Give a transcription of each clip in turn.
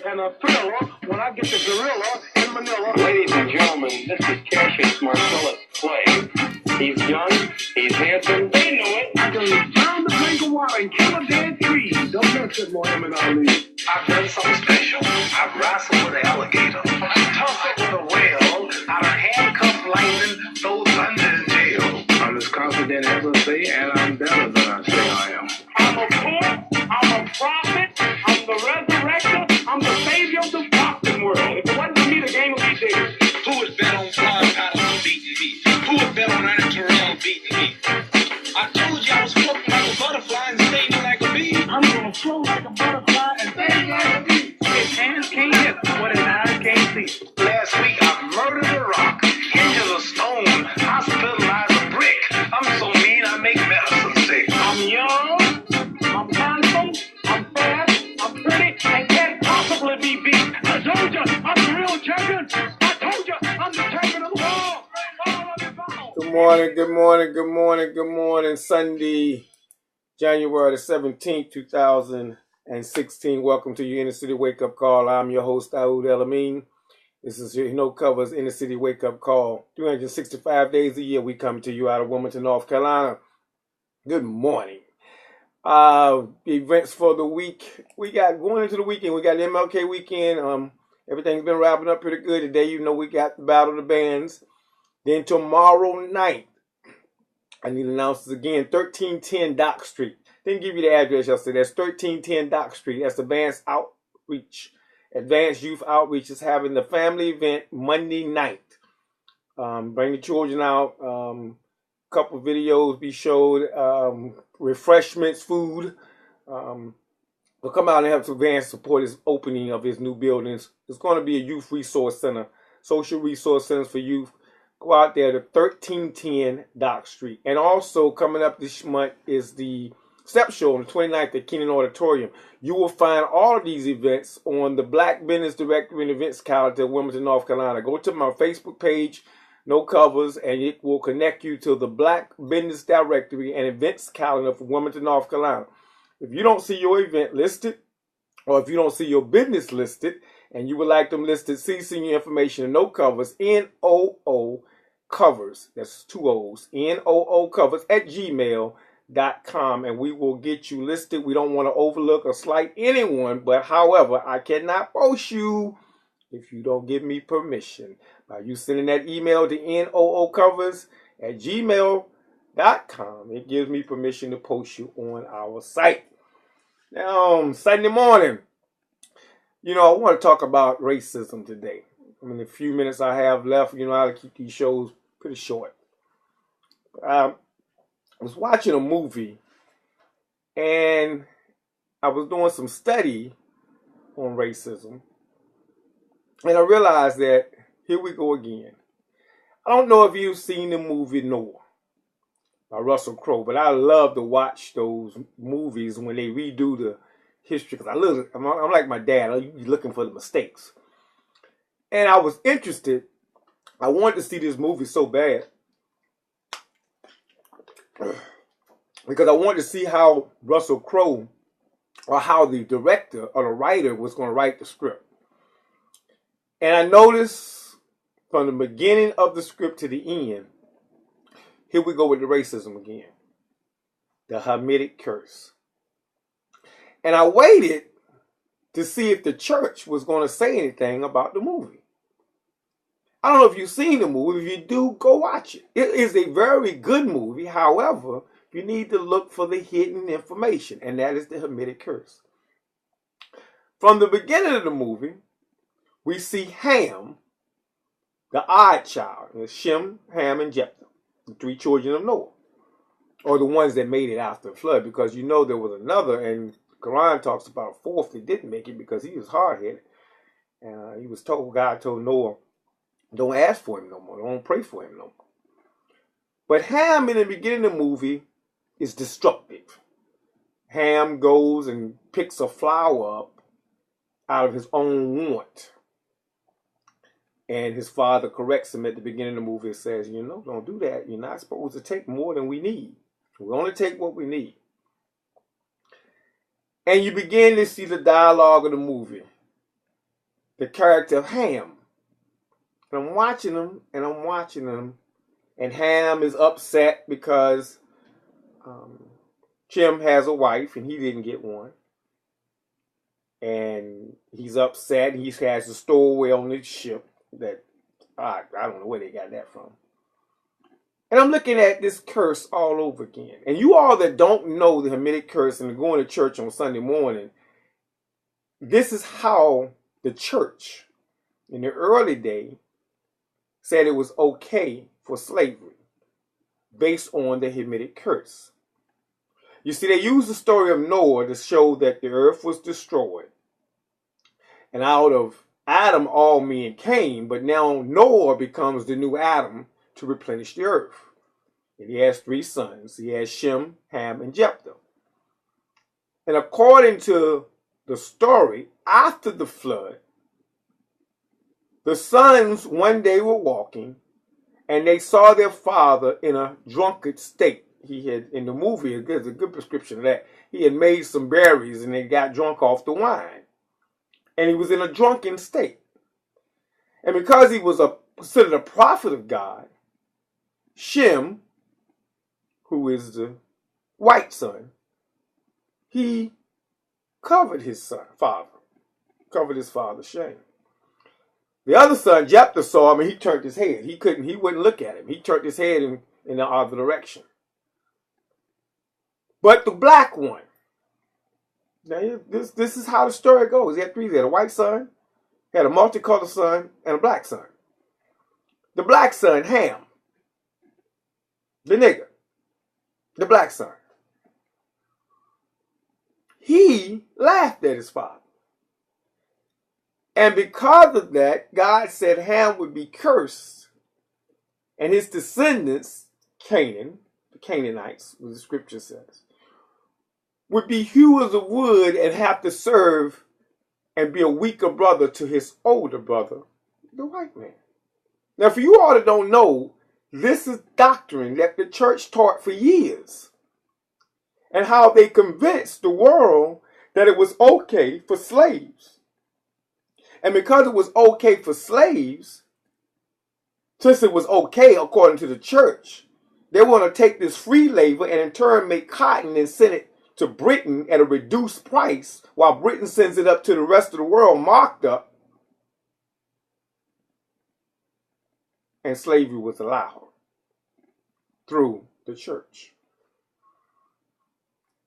and a thriller when I get the gorilla in Manila. Ladies and gentlemen, this is Cassius Marcellus Clay. He's young, he's handsome. They know it. I can pound the drink of water and kill a dead tree. Don't mess with Muhammad Ali. I've done something special. I've wrestled with an alligator. I've tussled with a whale. I've handcuffed lightning, throw thunder in jail. I'm as confident as I say, and I'm better than I say I am. I'm a poet, I'm a prophet, I'm the resurrector, I'm the savior of the boxing world. If it wasn't for me, the game would be dead. Who is better on Fly Patterson beating me? Who is better on Ernie Terrell beating me? I told you I was floating like a butterfly and stinging like a bee. I'm gonna float like a butterfly and sting like a bee. His hands can't hit what his eyes can't see. Last week I murdered a rock, hinges of stone, hospitalized a brick. I'm so mean I make medicine sick. I'm young, I'm handsome, I'm fast, I'm pretty, and can't possibly be beat. I told you, I'm the real champion. I told you, I'm the champion of the world. Good morning. Sunday, January the 17th, 2016. Welcome to your Inner City Wake Up Call. I'm your host, Aoud El-Amin. This is your No Covers Inner City Wake Up Call. 365 days a year we come to you out of Wilmington, North Carolina. Good morning. Events for the week. We got going into the weekend. We got the MLK weekend. Everything's been wrapping up pretty good today. We got the Battle of the Bands. Then tomorrow night, I need to announce this again, 1310 Dock Street. Didn't give you the address yesterday. That's 1310 Dock Street. That's Advanced Outreach. Advanced Youth Outreach is having the family event Monday night. Bring the children out. Couple videos be showed. Refreshments, food. We'll come out and help Advanced support his opening of his new buildings. It's going to be a youth resource center. Social resource centers for youth. Go out there to 1310 Dock Street. And also coming up this month is the Step Show on the 29th at Keenan Auditorium. You will find all of these events on the Black Business Directory and Events calendar, Wilmington, North Carolina. Go to my Facebook page, No Covers, and it will connect you to the Black Business Directory and Events calendar for Wilmington, North Carolina. If you don't see your event listed, or if you don't see your business listed, and you would like them listed, CC your information to No Covers, NOO Covers, that's 2 O's, NOO Covers at gmail.com, and we will get you listed. We don't want to overlook or slight anyone, but however, I cannot post you if you don't give me permission. By you sending that email to NOO Covers at gmail.com, it gives me permission to post you on our site. Now, Sunday morning, I want to talk about racism today. The few minutes I have left, I'll keep these shows pretty short. I was watching a movie, and I was doing some study on racism, and I realized that here we go again. I don't know if you've seen the movie Noah by Russell Crowe, but I love to watch those movies when they redo the history, because I'm like my dad. I'm looking for the mistakes. And I was interested. I wanted to see this movie so bad because I wanted to see how Russell Crowe, or how the director or the writer was going to write the script. And I noticed from the beginning of the script to the end, here we go with the racism again. The Hamitic curse. And I waited to see if the church was going to say anything about the movie. I don't know if you've seen the movie. If you do, go watch it. It is a very good movie. However, you need to look for the hidden information, and that is the Hamitic curse. From the beginning of the movie, we see Ham, the odd child. Shem, Ham, and Japheth, the 3 children of Noah, or the ones that made it after the flood, because there was another, and Quran talks about a 4th that didn't make it because he was hard-headed. And he was told, God told Noah, don't ask for him no more. Don't pray for him no more. But Ham, in the beginning of the movie, is destructive. Ham goes and picks a flower up out of his own want. And his father corrects him at the beginning of the movie and says, don't do that. You're not supposed to take more than we need. We only take what we need. And you begin to see the dialogue of the movie. the character of Ham. And I'm watching him, and I'm watching him, and Ham is upset because Shem has a wife, and he didn't get one. And he's upset. He has a stowaway on his ship that I don't know where they got that from. And I'm looking at this curse all over again. And you all that don't know the Hamitic curse and are going to church on Sunday morning, this is how the church in the early day said it was okay for slavery based on the Hamitic curse. You see, they used the story of Noah to show that the earth was destroyed. And out of Adam, all men came, but now Noah becomes the new Adam to replenish the earth. And he has 3 sons. He has Shem, Ham, and Japheth. And according to the story, after the flood, the sons one day were walking, and they saw their father in a drunkard state. He had, in the movie, there's a good description of that. He had made some berries, and they got drunk off the wine. And he was in a drunken state. And because he was considered a prophet of God, Shem, who is the white son, he covered his father's shame. The other son, Japheth, saw him and he turned his head. He wouldn't look at him. He turned his head in the other direction. But the black one, now this is how the story goes. He had 3. He had a white son, he had a multicolored son, and a black son. The black son, Ham, the nigger, the black son, he laughed at his father. And because of that, God said Ham would be cursed, and his descendants, Canaan, the Canaanites, as the scripture says, would be hewers of wood and have to serve and be a weaker brother to his older brother, the white man. Now, for you all that don't know, this is doctrine that the church taught for years, and how they convinced the world that it was okay for slaves. And because it was okay for slaves, since it was okay according to the church, they want to take this free labor and in turn make cotton and send it to Britain at a reduced price, while Britain sends it up to the rest of the world marked up, and slavery was allowed through the church.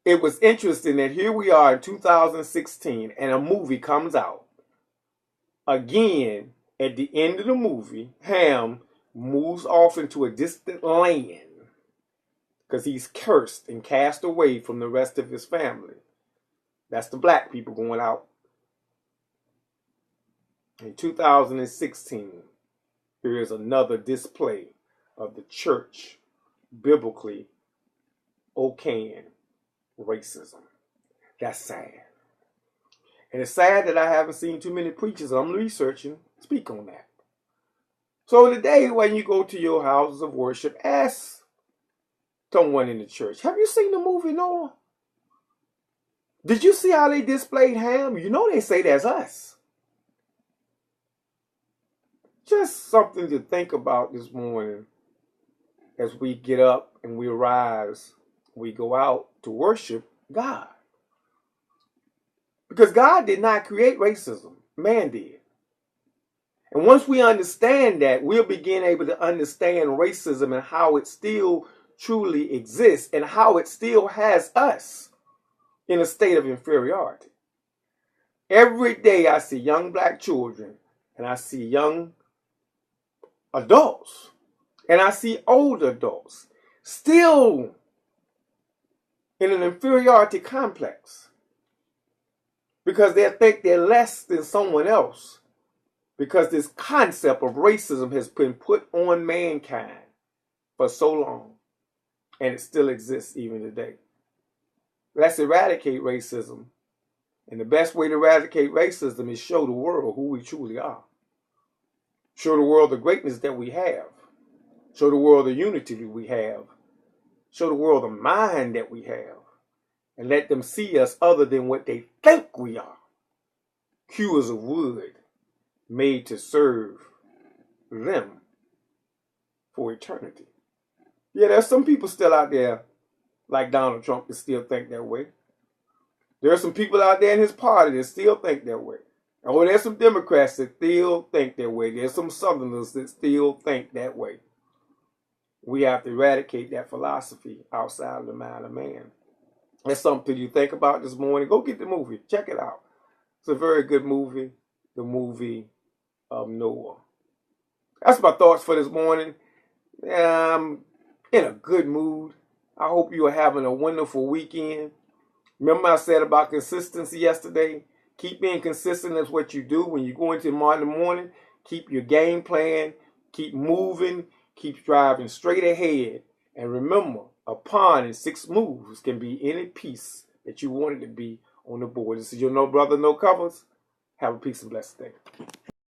It was interesting that here we are in 2016 and a movie comes out. Again, at the end of the movie, Ham moves off into a distant land because he's cursed and cast away from the rest of his family. That's the black people going out. In 2016, here is another display of the church biblically okaying racism. That's sad. And it's sad that I haven't seen too many preachers I'm researching speak on that. So today, when you go to your houses of worship, ask someone in the church, have you seen the movie Noah? Did you see how they displayed Ham? You know they say that's us. Just something to think about this morning as we get up and we rise, we go out to worship God. Because God did not create racism. Man did. And once we understand that, we'll begin able to understand racism and how it still truly exists and how it still has us in a state of inferiority. Every day I see young black children and I see young adults and I see older adults still in an inferiority complex because they think they're less than someone else because this concept of racism has been put on mankind for so long and it still exists even today. Let's eradicate racism. And the best way to eradicate racism is show the world who we truly are. Show the world the greatness that we have. Show the world the unity that we have. Show the world the mind that we have. And let them see us other than what they think we are. Hewers of wood made to serve them for eternity. Yeah, there's some people still out there like Donald Trump that still think that way. There are some people out there in his party that still think that way. Or there's some Democrats that still think that way. There's some Southerners that still think that way. We have to eradicate that philosophy outside of the mind of man. That's something you think about this morning. Go get the movie. Check it out. It's a very good movie. The movie of Noah. That's my thoughts for this morning. I'm in a good mood. I hope you are having a wonderful weekend. Remember I said about consistency yesterday? Keep being consistent. That's what you do when you go into the morning. Keep your game plan. Keep moving. Keep driving straight ahead. And remember, a pawn in 6 moves can be any piece that you want it to be on the board. This is your No Brother, No Covers. Have a peace and blessed day.